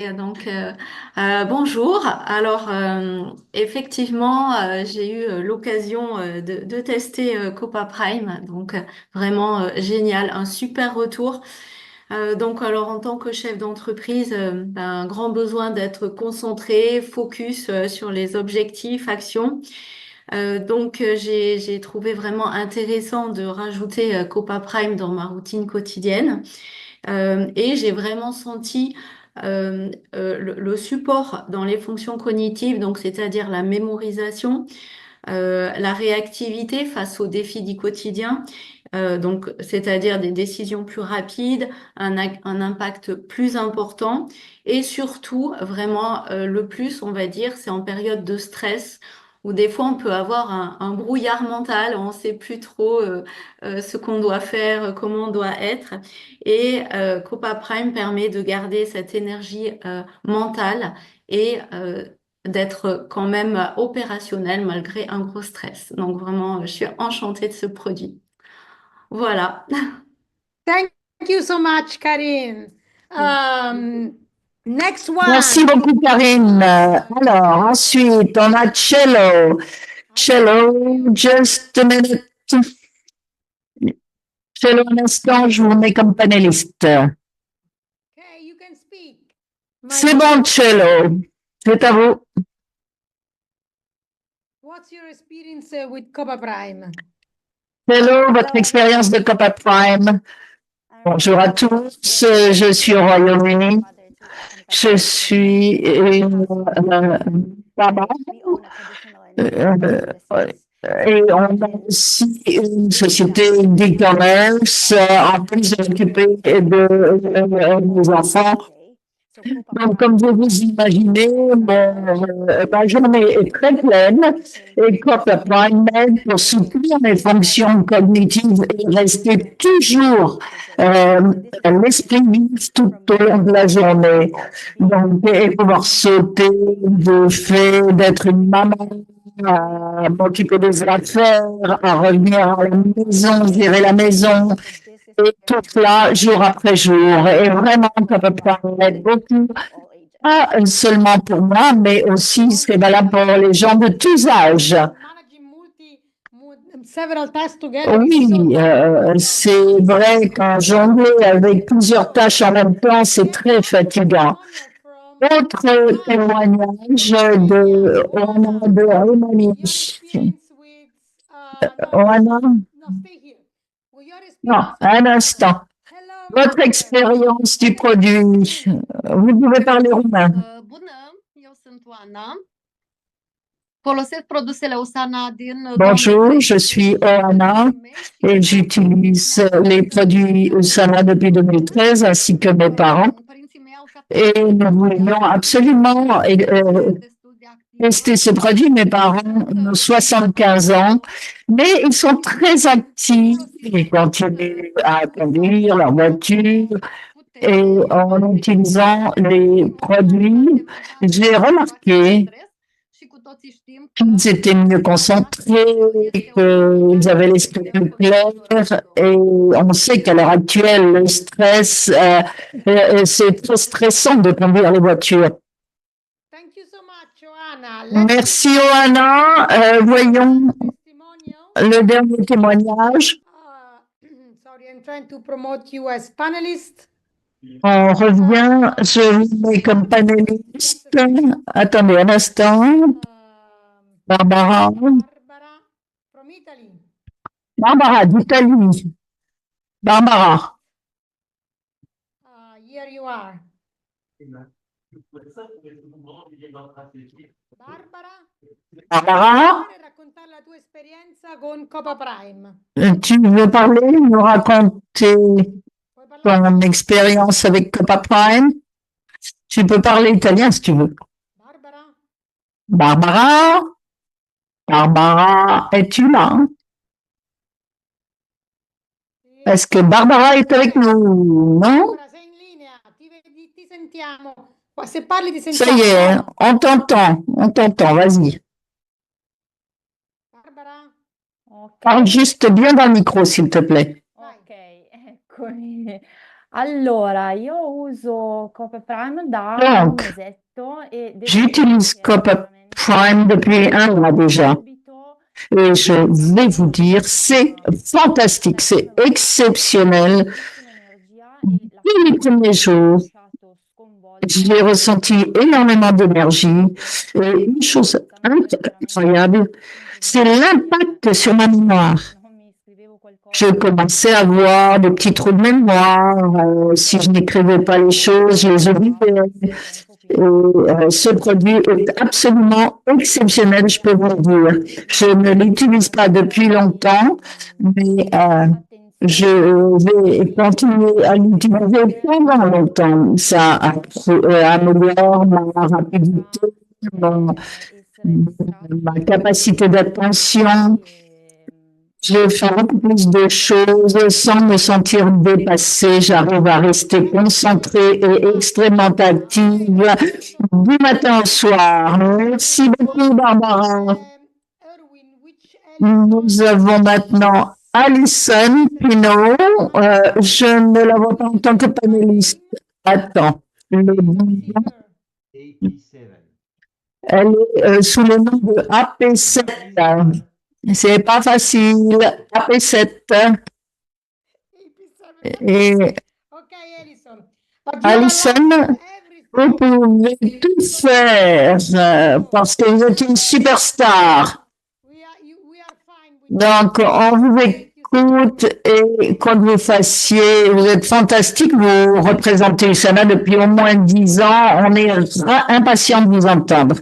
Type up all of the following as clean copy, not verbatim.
Et donc, bonjour. Alors, effectivement, j'ai eu l'occasion de tester Copa Prime. Donc, vraiment génial, un super retour. Donc, alors, en tant que chef d'entreprise, un grand besoin d'être concentré, focus sur les objectifs, actions. Donc, j'ai trouvé vraiment intéressant de rajouter Copa Prime dans ma routine quotidienne. Et j'ai vraiment senti le support dans les fonctions cognitives, donc c'est-à-dire la mémorisation, la réactivité face aux défis du quotidien, donc c'est-à-dire des décisions plus rapides, un impact plus important, et surtout vraiment le plus, on va dire, c'est en période de stress où des fois on peut avoir un brouillard mental, on ne sait plus trop ce qu'on doit faire, comment on doit être. Et Copa Prime permet de garder cette énergie mentale et d'être quand même opérationnel malgré un gros stress. Donc vraiment, je suis enchantée de ce produit. Voilà. Thank you so much, Karine. Next Merci one. beaucoup, Karine. Alors, ensuite, on a Cello. Cello, just a minute. Cello, un instant, je vous mets comme panéliste. Okay, you can speak. C'est bon, Cello. C'est à vous. What's your experience with Copa Prime? Cello, votre expérience de Copa Prime. Bonjour à tous. Je suis au Royaume-Uni. Je suis une maman. Ouais. Et on a aussi une société d'e-commerce en plus de s'occuper de nos enfants. Donc, comme vous vous imaginez, ma journée est très pleine et Copper Prime m'aide pour soutenir mes fonctions cognitives et rester toujours euh, l'esprit vif tout au long de la journée. Donc, et pouvoir sauter du fait d'être une maman, à m'occuper des affaires, à revenir à la maison, gérer la maison, et tout cela jour après jour. Et vraiment, Copper Prime m'aide beaucoup pas seulement pour moi, mais aussi c'est valable pour les gens de tous âges. Managing several tasks together is so Oui, c'est vrai qu'en jongler avec plusieur tâches en même temps, c'est très fatigant. from Autre témoignage de Oana de Roumanie. experience with Oana, no, stay here. With your non, experience un instant. hello Votre expérience du produit. Vous pouvez parler roumain. Bună, eu sunt Oana. Folosesc produsele Usana din Bonjour, je suis 2013 Oana et j'utilise les produits Usana depuis 2013 ainsi que mes parents. Părinții mei au Et nous voulions absolument destul de activ. tester ce produit. Mes parents ont 75 ans, mais ils sont très actifs. Ils continuent à conduire leur voiture et en utilisant les produits, j'ai remarqué Și cu toții știm că qu'ils étaient mieux concentrés, qu'ils avaient l'esprit plus clair. Et on sait qu'à l'heure actuelle, le stress, c'est très stressant de conduire les voitures. thank you so much Joanna. Merci, Oana. Voyons Testimonial. le dernier témoignage. Sorry, I'm trying to promote you as panelist. On revient, je vous mets comme panéliste. Attendez un instant. Barbara. Barbara from Italy. Barbara d'Italie. Barbara. Here you are. Barbara, Barbara, vuoi raccontare la tua esperienza con Copa Prime? tu veux parler, nous raconter Puoi parlare? ton expérience avec Copa Prime? Tu peux parler italien si tu veux. Barbara? Barbara, Barbara, es-tu là? Est-ce que Barbara est avec nous? Non? Barbara, sei in linea, ti sentiamo. Se parli ti Ça sentiamo. y est, on t'entend, vas-y. Barbara? Parle juste bien dans le micro, s'il te plaît. Ok, eccomi. Allora, io uso Cope Prime da un Donc, mesetto e devo dire j'utilise che Copa veramente Prime depuis un mois déjà. subito Et je vais vous dire, c'est una fantastique, c'est exceptionnel. grandissima energia e la Dès les prima premiers volta mi ha jours, lasciato sconvolta j'ai ressenti énormément d'énergie. Et une chose incroyable, c'est l'impact sur ma mémoire. non mi scrivevo Je qualcosa commençais à avoir des petits trous de mémoire. Si je n'écrivais pas les choses, je les oubliais. Et, ce produit est absolument exceptionnel, je peux vous le dire. Je ne l'utilise pas depuis longtemps, mais je vais continuer à l'utiliser pendant longtemps. Ça améliore ma rapidité, mon- ma capacité d'attention. Je fais beaucoup plus de choses sans me sentir dépassée. J'arrive à rester concentrée et extrêmement active du matin au soir. Merci beaucoup, Barbara. Erwin, which Nous avons maintenant Alison Pinault. Je ne la vois pas en tant que panéliste. Attends. AP7. Elle est sous le nom de AP7. C'est pas facile. AP7. Et Ok, Alison. But you are Alison, allowed vous pouvez tout faire parce que vous êtes une superstar. we are fine with Donc, on vous écoute et quand vous fassiez, vous êtes fantastique, vous représentez Usana depuis au moins 10 ans. On est impatient de vous entendre.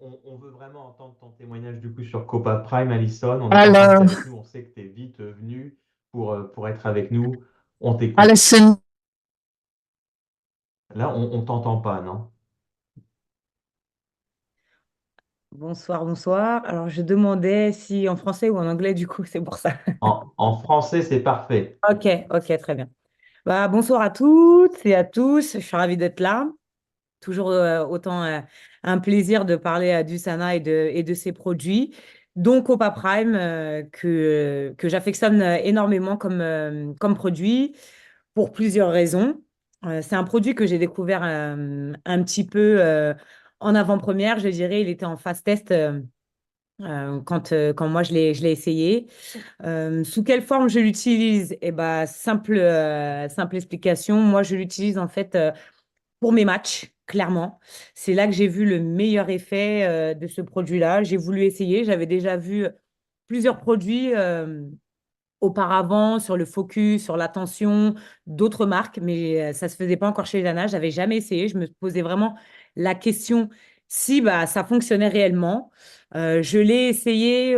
On veut vraiment entendre ton témoignage du coup sur Copa Prime, Alison. On est Alors, content que t'es avec nous. On sait que tu es vite venu pour être avec nous. On t'écoute. Alison, Là, on t'entend pas, non? Bonsoir, bonsoir. Alors, je demandais si en français ou en anglais, du coup, c'est pour ça. En français, c'est parfait. Ok, ok, très bien. Bah, bonsoir à toutes et à tous. Je suis ravie d'être là. Toujours autant un plaisir de parler à Dusana et de ses produits, dont Copa Prime, que j'affectionne énormément comme produit pour plusieurs raisons. C'est un produit que j'ai découvert un petit peu en avant-première, je dirais. Il était en phase test quand moi je l'ai essayé. Sous quelle forme je l'utilise? Eh ben, simple explication. Moi, je l'utilise en fait pour mes matchs, clairement. C'est là que j'ai vu le meilleur effet de ce produit-là. J'ai voulu essayer. J'avais déjà vu plusieurs produits auparavant sur le focus, sur l'attention, d'autres marques, mais ça ne se faisait pas encore chez Lana. Je n'avais jamais essayé. Je me posais vraiment la question si bah, ça fonctionnait réellement. Je l'ai essayé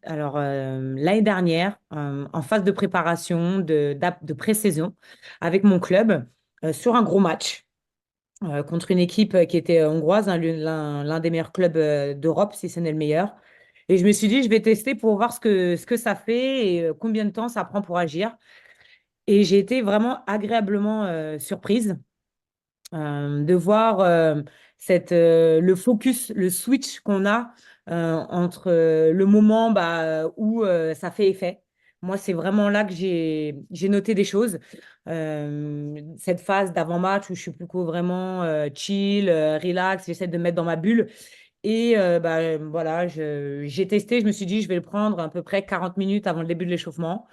l'année dernière en phase de préparation, de pré-saison avec mon club sur un gros match contre une équipe qui était hongroise, hein, l'un des meilleurs clubs d'Europe, si ce n'est le meilleur. Et je me suis dit, je vais tester pour voir ce que ça fait et combien de temps ça prend pour agir. Et j'ai été vraiment agréablement surprise de voir le focus, le switch qu'on a entre le moment où ça fait effet. Moi, c'est vraiment là que j'ai noté des choses. Cette phase d'avant-match où je suis plutôt vraiment chill, relax, j'essaie de me mettre dans ma bulle. Et voilà, j'ai testé, je me suis dit, je vais le prendre à peu près 40 minutes avant le début de l'échauffement.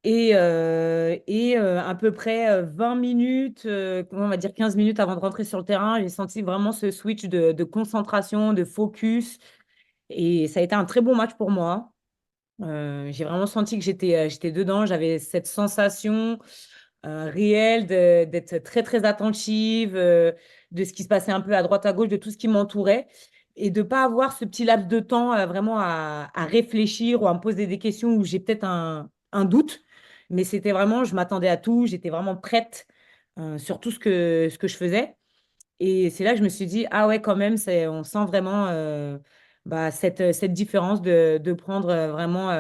Et à peu près 20 minutes, on va dire 15 minutes avant de rentrer sur le terrain, j'ai senti vraiment ce switch de concentration, de focus. Et ça a été un très bon match pour moi. J'ai vraiment senti que j'étais dedans. J'avais cette sensation réelle d'être très, très attentive, de ce qui se passait un peu à droite, à gauche, de tout ce qui m'entourait. Et de ne pas avoir ce petit laps de temps vraiment à réfléchir ou à me poser des questions où j'ai peut-être un doute. Mais c'était vraiment, je m'attendais à tout, j'étais vraiment prête sur tout ce que je faisais. Et c'est là que je me suis dit, ah ouais, quand même, on sent vraiment cette différence de prendre vraiment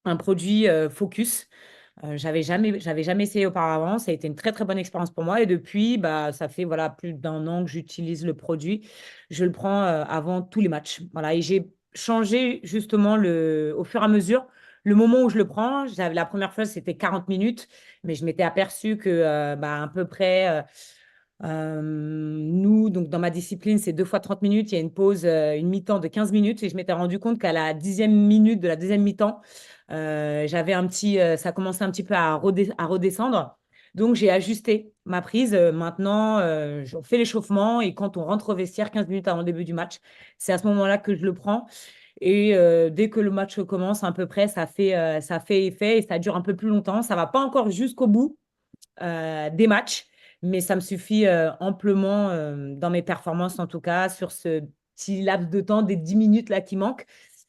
un produit focus. J'avais jamais essayé auparavant. Ça a été une très, très bonne expérience pour moi. Et depuis, ça fait voilà, plus d'un an que j'utilise le produit. Je le prends avant tous les matchs. Voilà. Et j'ai changé justement au fur et à mesure le moment où je le prends, la première fois, c'était 40 minutes, mais je m'étais aperçue que à peu près, nous, donc dans ma discipline, c'est 2 fois 30 minutes. Il y a une pause, une mi-temps de 15 minutes. Et je m'étais rendu compte qu'à la 10e minute de la deuxième mi-temps, ça commençait un petit peu à redescendre. Donc, j'ai ajusté ma prise. Maintenant, on fait l'échauffement et quand on rentre au vestiaire 15 minutes avant le début du match, c'est à ce moment-là que je le prends. Et dès que le match commence, à peu près, ça fait effet et ça dure un peu plus longtemps. Ça ne va pas encore jusqu'au bout des matchs, mais ça me suffit amplement dans mes performances, en tout cas, sur ce petit laps de temps des 10 minutes là qui manquent.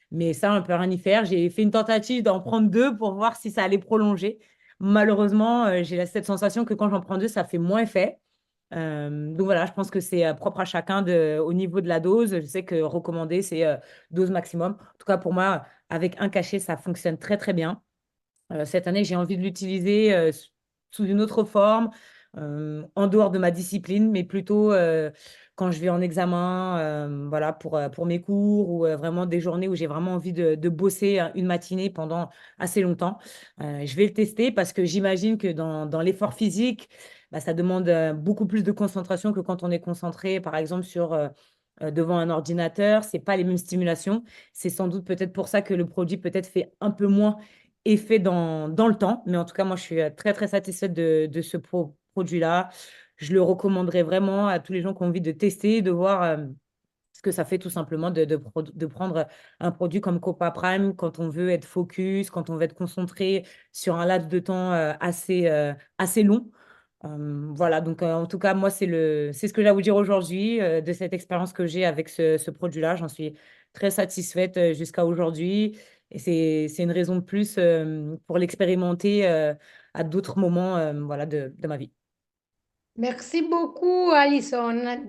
Mais ça, on ne peut rien y faire. J'ai fait une tentative d'en prendre 2 pour voir si ça allait prolonger. Malheureusement, j'ai cette sensation que quand j'en prends 2, ça fait moins effet. Donc voilà, je pense que c'est propre à chacun au niveau de la dose. Je sais que recommander, c'est dose maximum. En tout cas, pour moi, avec un cachet, ça fonctionne très, très bien. Cette année, j'ai envie de l'utiliser sous une autre forme, en dehors de ma discipline, mais plutôt quand je vais en examen, voilà, pour mes cours ou vraiment des journées où j'ai vraiment envie de bosser une matinée pendant assez longtemps. Je vais le tester parce que j'imagine que dans l'effort physique, ça demande beaucoup plus de concentration que quand on est concentré, par exemple, devant un ordinateur. C'est pas les mêmes stimulations. C'est sans doute peut-être pour ça que le produit peut-être fait un peu moins effet dans le temps. Mais en tout cas, moi, je suis très, très satisfaite de ce produit-là. Je le recommanderais vraiment à tous les gens qui ont envie de tester, de voir ce que ça fait tout simplement de prendre un produit comme Copa Prime quand on veut être focus, quand on veut être concentré sur un laps de temps assez long. Voilà, donc en tout cas, moi, c'est ce que j'ai à vous dire aujourd'hui de cette expérience que j'ai avec ce produit-là. J'en suis très satisfaite jusqu'à aujourd'hui. Et c'est une raison de plus pour l'expérimenter à d'autres moments voilà, de ma vie. Merci beaucoup, Alison.